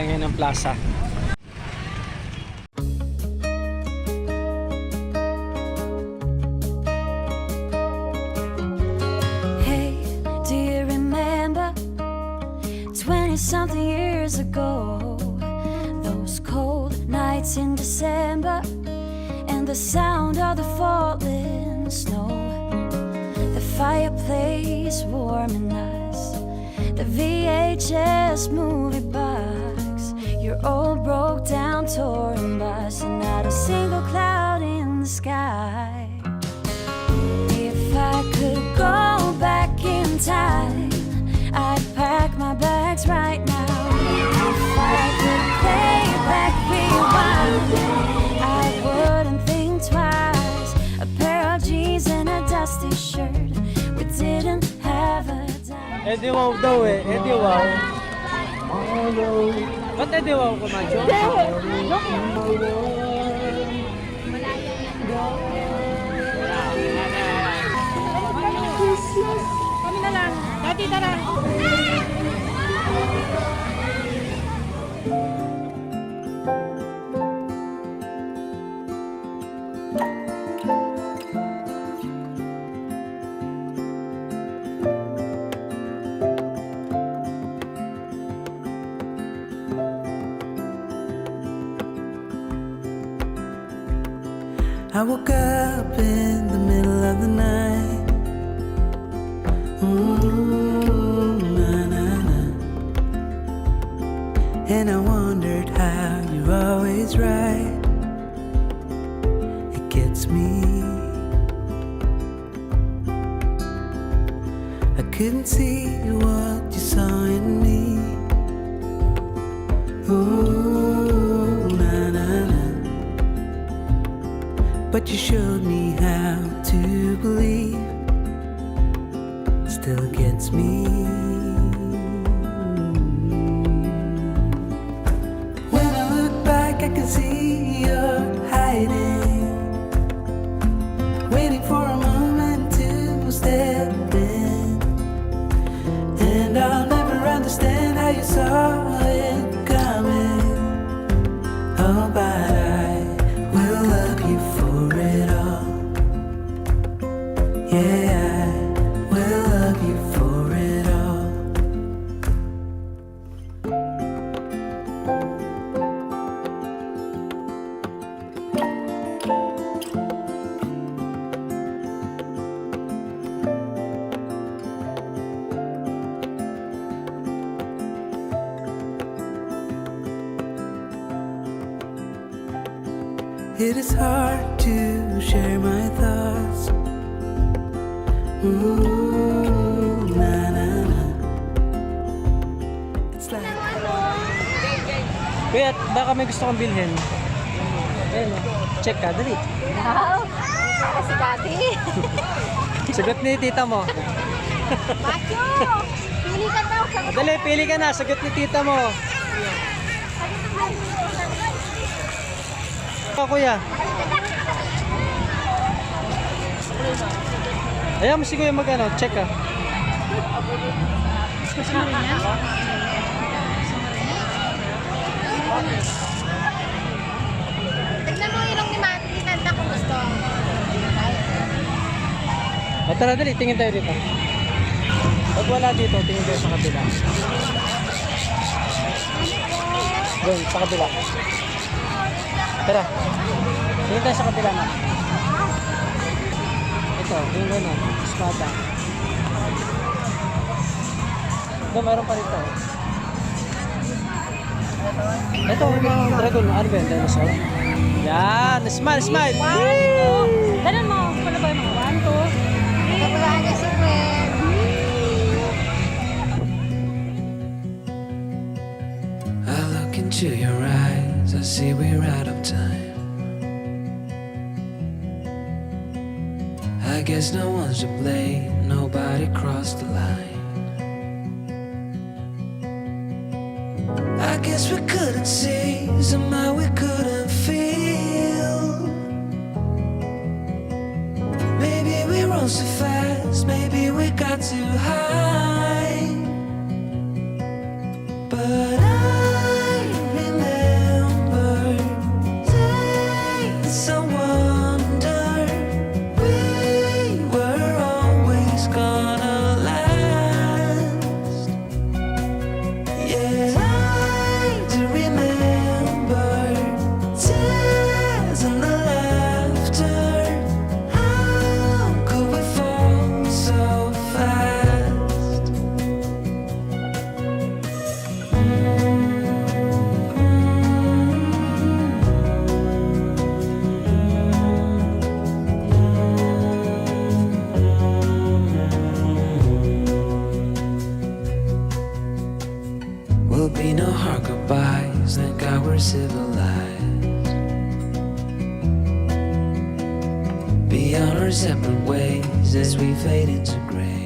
ngayon ng plaza. Hey, do you remember 20-something years ago? Those cold nights in December and the sound of the falling snow. The fireplace warming us, the VHS movie box, your old broke down touring bus, and not a single cloud in the sky. If I could go back in time, I'd pack my bags right now. If I could play back rewind, I wouldn't think twice. A pair of jeans and a dusty shirt, we didn't have a dime. Eddie Wow daw eh. Eddie Wow. Ba't Eddie Wow ka, Macho? Kami na lang. Dati na lang. I woke up in the middle of the night. Na, na, na. And I wondered how you're always right. It gets me. I couldn't see what you saw in me. Ooh, na, na, na. But you showed me how to believe. Still gets me. When I look back, I can see you're hiding, waiting for a moment to step in. And I'll never understand how you saw it coming. Oh, but I will love you for it all. Yeah, I will love you for it all. It is hard to share my thoughts. Ooh, na, na, na. It's like Kuya, baka may gusto kong bilhin. Ayun o. Check ka, dali. Wow! Kasi dati. Sagot ni tita mo. Macho! Pili ka daw. Dali, pili ka na. Sagot ni tita mo. Kuya. Ayan mo si Kuya mag-ano, check ka. Gusto mo rin yan? Tignan mo ilong ni Mati, tinanda kung gusto. O tara, dali, tingin tayo dito. Pag wala dito, tingin tayo sa kabila. Doon, sa kabila. Tara, tingin tayo sa kabila na. Ito, yung gano'n, espada. Ito, mayroon pa rito. Ito, yung dragon, ano ba yun? Dinosaur? Yan, smile, smile! Ganun mo, ano ba yung mga 1, 2, 3. Wala niya si Gwen. I look into your eyes, I see we're out of time. I guess no one's to blame, nobody crossed the line. I guess we couldn't see, somehow we couldn't feel. Maybe we rose too fast, maybe we got too high. But I miles, thank God we're civilized. Beyond our separate ways as we fade into gray.